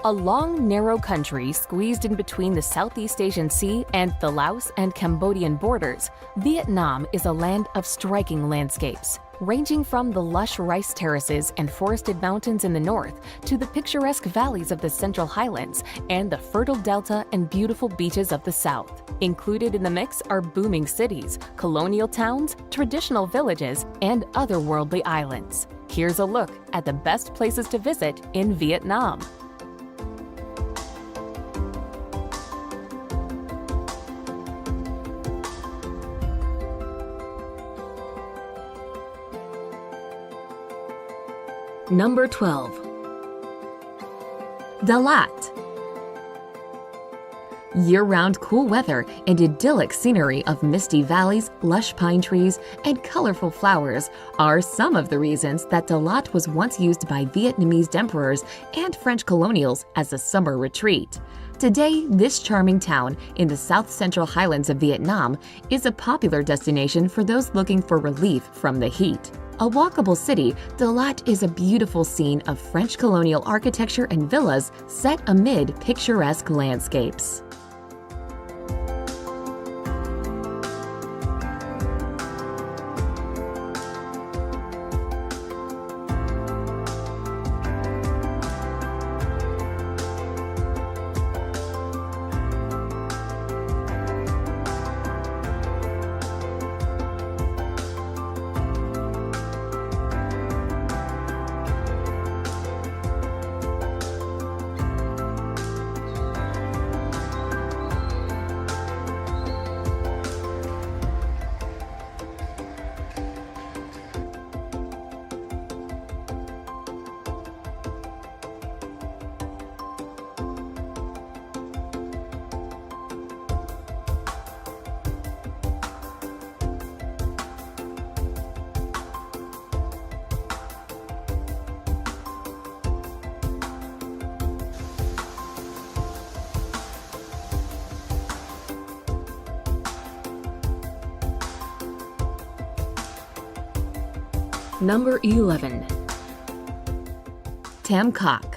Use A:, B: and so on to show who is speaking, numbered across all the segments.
A: A long, narrow country squeezed in between the Southeast Asian Sea and the Laos and Cambodian borders, Vietnam is a land of striking landscapes, ranging from the lush rice terraces and forested mountains in the north to the picturesque valleys of the Central Highlands and the fertile delta and beautiful beaches of the south. Included in the mix are booming cities, colonial towns, traditional villages, and otherworldly islands. Here's a look at the best places to visit in Vietnam. Number 12. Dalat. Year-round cool weather and idyllic scenery of misty valleys, lush pine trees, and colorful flowers are some of the reasons that Dalat was once used by Vietnamese emperors and French colonials as a summer retreat. Today, this charming town in the south-central highlands of Vietnam is a popular destination for those looking for relief from the heat. A walkable city, Dalat is a beautiful scene of French colonial architecture and villas set amid picturesque landscapes. Number 11. Tam Quoc.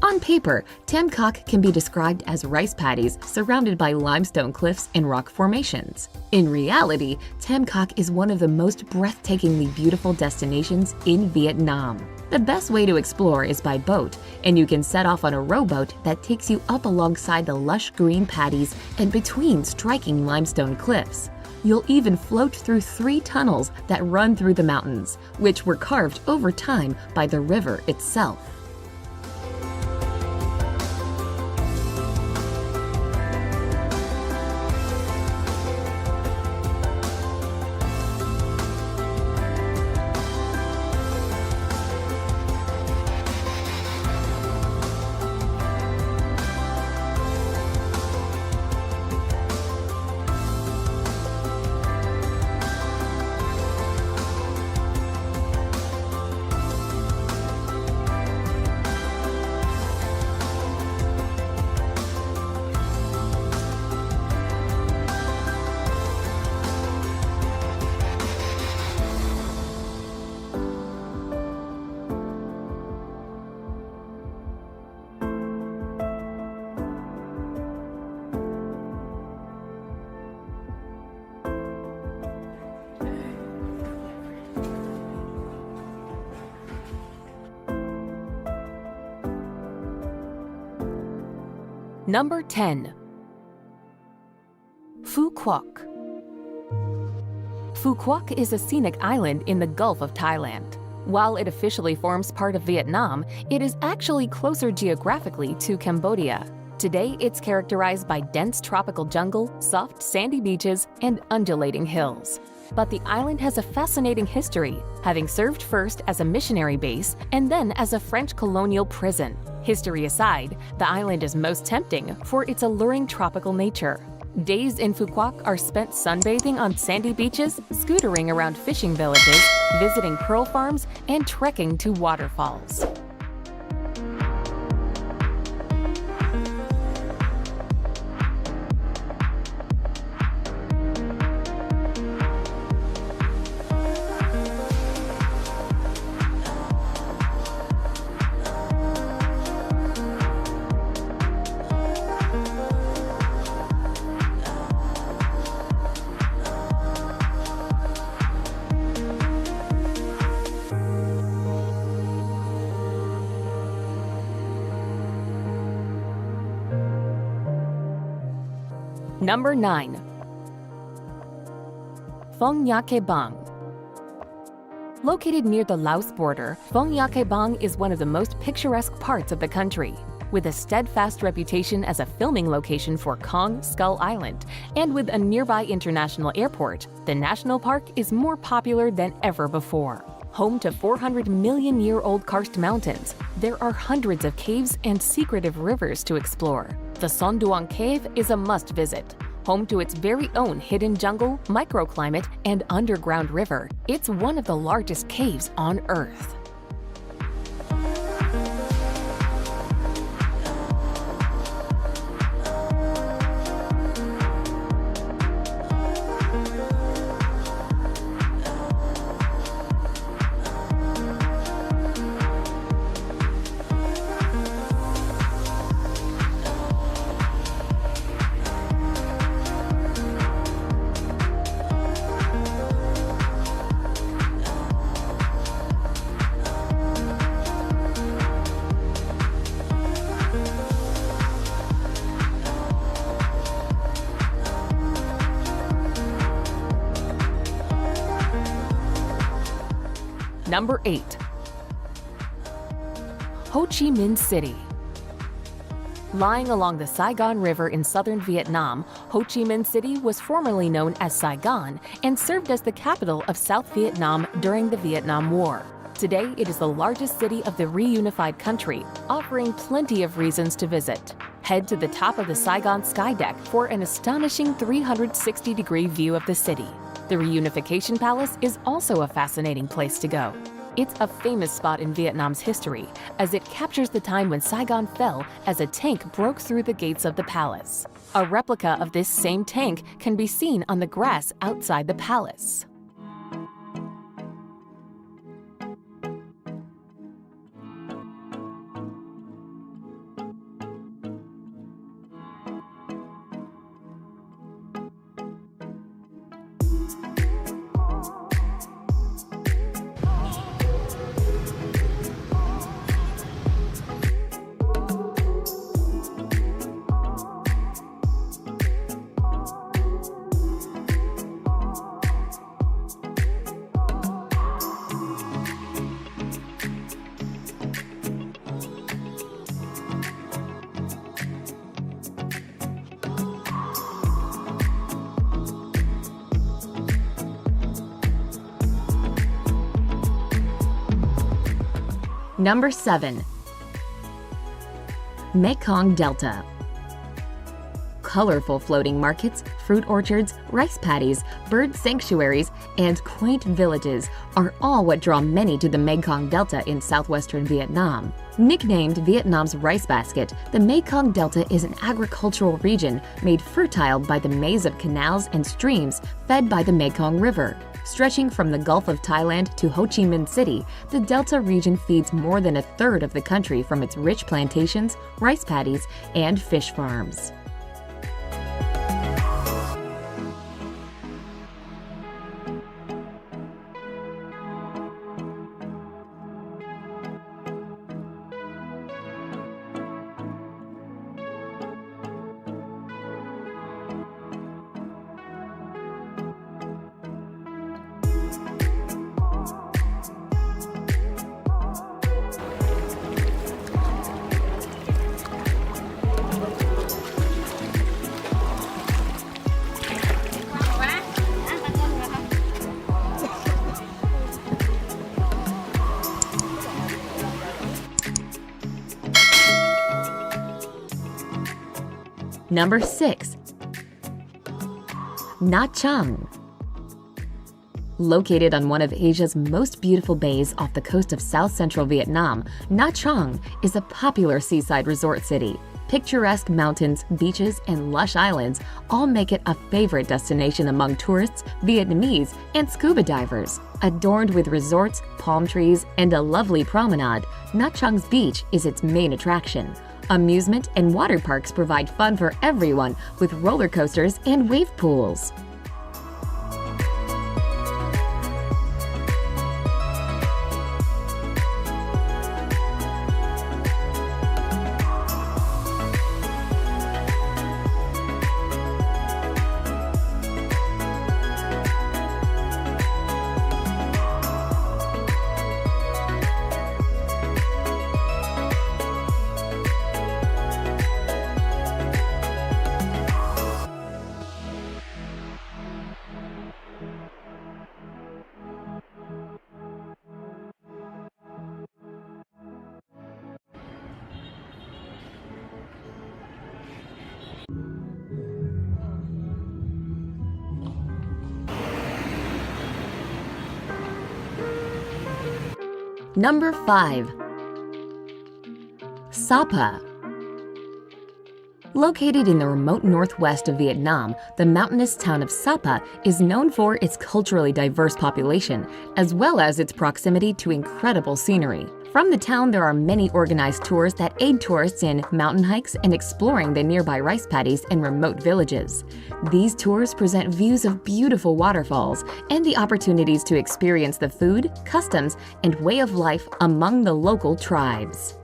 A: On paper, Tam Quoc can be described as rice paddies surrounded by limestone cliffs and rock formations. In reality, Tam Quoc is one of the most breathtakingly beautiful destinations in Vietnam. The best way to explore is by boat, and you can set off on a rowboat that takes you up alongside the lush green paddies and between striking limestone cliffs. You'll even float through 3 tunnels that run through the mountains, which were carved over time by the river itself. Number 10. Phu Quoc. Phu Quoc is a scenic island in the Gulf of Thailand. While it officially forms part of Vietnam, it is actually closer geographically to Cambodia. Today, it's characterized by dense tropical jungle, soft sandy beaches, and undulating hills. But the island has a fascinating history, having served first as a missionary base and then as a French colonial prison. History aside, the island is most tempting for its alluring tropical nature. Days in Phu Quoc are spent sunbathing on sandy beaches, scootering around fishing villages, visiting pearl farms, and trekking to waterfalls. Number 9. Phong Nha Bang. Located near the Laos border, Phong Nha Bang is one of the most picturesque parts of the country. With a steadfast reputation as a filming location for Kong Skull Island, and with a nearby international airport, the national park is more popular than ever before. Home to 400-million-year-old karst mountains, there are hundreds of caves and secretive rivers to explore. The Son Duong Cave is a must-visit. Home to its very own hidden jungle, microclimate, and underground river, it's one of the largest caves on Earth. Number 8. Ho Chi Minh City. Lying along the Saigon River in southern Vietnam, Ho Chi Minh City was formerly known as Saigon and served as the capital of South Vietnam during the Vietnam War. Today, it is the largest city of the reunified country, offering plenty of reasons to visit. Head to the top of the Saigon Sky Deck for an astonishing 360-degree view of the city. The Reunification Palace is also a fascinating place to go. It's a famous spot in Vietnam's history, as it captures the time when Saigon fell as a tank broke through the gates of the palace. A replica of this same tank can be seen on the grass outside the palace. Number 7. Mekong Delta. Colorful floating markets, fruit orchards, rice paddies, bird sanctuaries, and quaint villages are all what draw many to the Mekong Delta in southwestern Vietnam. Nicknamed Vietnam's rice basket, the Mekong Delta is an agricultural region made fertile by the maze of canals and streams fed by the Mekong River. Stretching from the Gulf of Thailand to Ho Chi Minh City, the Delta region feeds more than a third of the country from its rich plantations, rice paddies, and fish farms. Number 6. Nha Trang. Located on one of Asia's most beautiful bays off the coast of south-central Vietnam, Nha Trang is a popular seaside resort city. Picturesque mountains, beaches, and lush islands all make it a favorite destination among tourists, Vietnamese, and scuba divers. Adorned with resorts, palm trees, and a lovely promenade, Nha Trang's beach is its main attraction. Amusement and water parks provide fun for everyone with roller coasters and wave pools. Number 5. Sapa. Located in the remote northwest of Vietnam, the mountainous town of Sapa is known for its culturally diverse population, as well as its proximity to incredible scenery. From the town, there are many organized tours that aid tourists in mountain hikes and exploring the nearby rice paddies and remote villages. These tours present views of beautiful waterfalls and the opportunities to experience the food, customs, and way of life among the local tribes.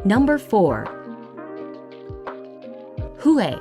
A: Number 4. Hue.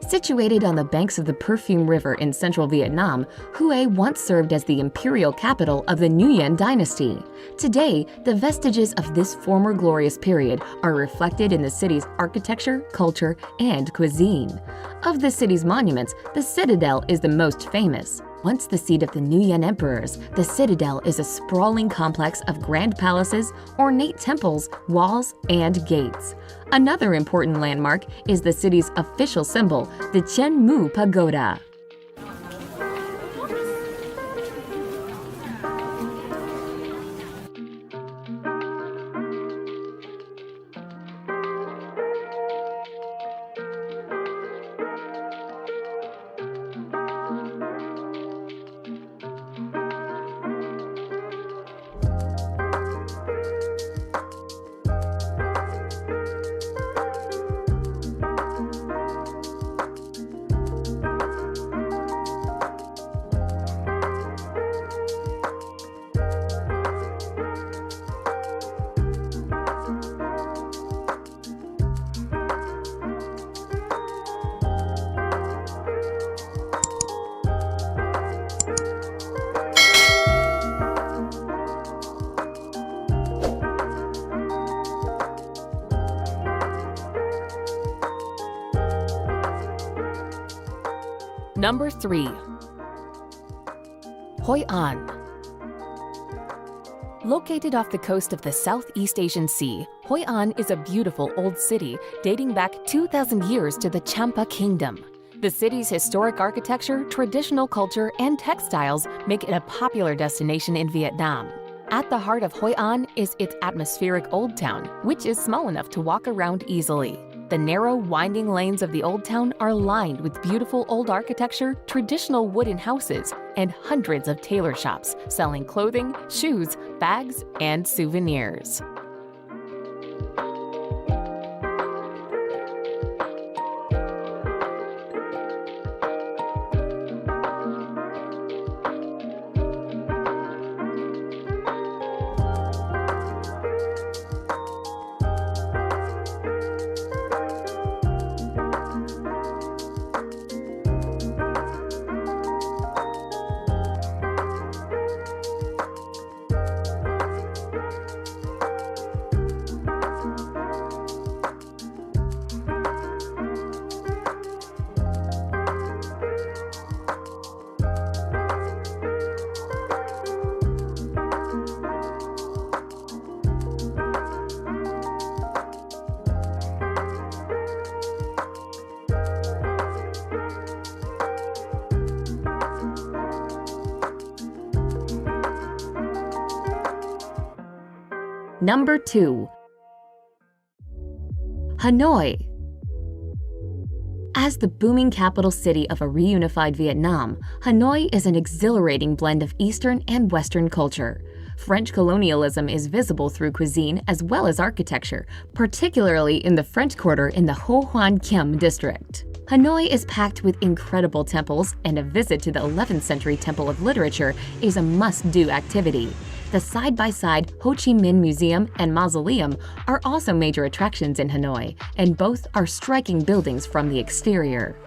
A: Situated on the banks of the Perfume River in central Vietnam, Hue once served as the imperial capital of the Nguyen dynasty. Today, the vestiges of this former glorious period are reflected in the city's architecture, culture, and cuisine. Of the city's monuments, the Citadel is the most famous. Once the seat of the Nguyen emperors, the Citadel is a sprawling complex of grand palaces, ornate temples, walls, and gates. Another important landmark is the city's official symbol, the Chien Mu Pagoda. Number 3. Hoi An. Located off the coast of the Southeast Asian Sea, Hoi An is a beautiful old city dating back 2,000 years to the Champa Kingdom. The city's historic architecture, traditional culture, and textiles make it a popular destination in Vietnam. At the heart of Hoi An is its atmospheric Old Town, which is small enough to walk around easily. The narrow, winding lanes of the Old Town are lined with beautiful old architecture, traditional wooden houses, and hundreds of tailor shops selling clothing, shoes, bags, and souvenirs. Number 2. Hanoi. As the booming capital city of a reunified Vietnam, Hanoi is an exhilarating blend of Eastern and Western culture. French colonialism is visible through cuisine as well as architecture, particularly in the French Quarter in the Hoan Kiem district. Hanoi is packed with incredible temples, and a visit to the 11th century Temple of Literature is a must-do activity. The side-by-side Ho Chi Minh Museum and Mausoleum are also major attractions in Hanoi, and both are striking buildings from the exterior.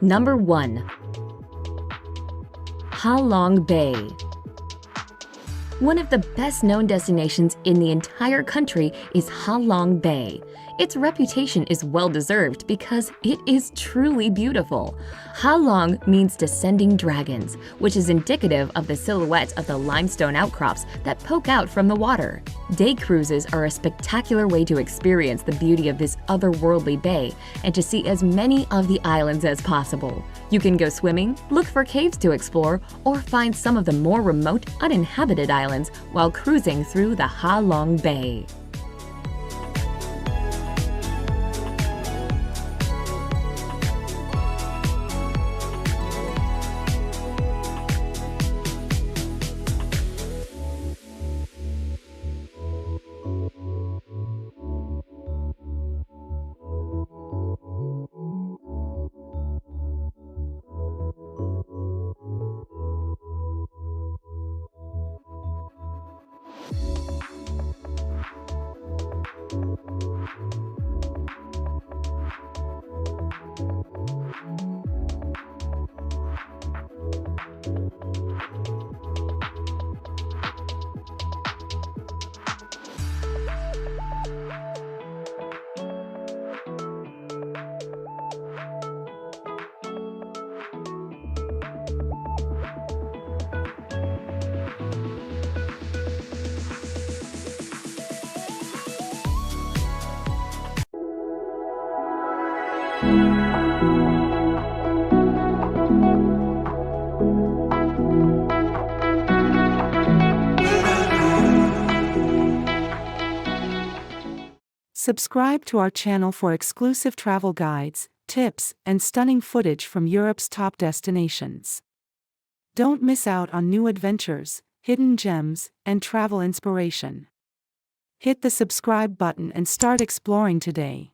A: Number 1. Halong Bay. One of the best-known destinations in the entire country is Halong Bay. Its reputation is well-deserved because it is truly beautiful. Halong means descending dragons, which is indicative of the silhouette of the limestone outcrops that poke out from the water. Day cruises are a spectacular way to experience the beauty of this otherworldly bay and to see as many of the islands as possible. You can go swimming, look for caves to explore, or find some of the more remote, uninhabited islands while cruising through the Halong Bay.
B: Subscribe to our channel for exclusive travel guides, tips, and stunning footage from Europe's top destinations. Don't miss out on new adventures, hidden gems, and travel inspiration. Hit the subscribe button and start exploring today.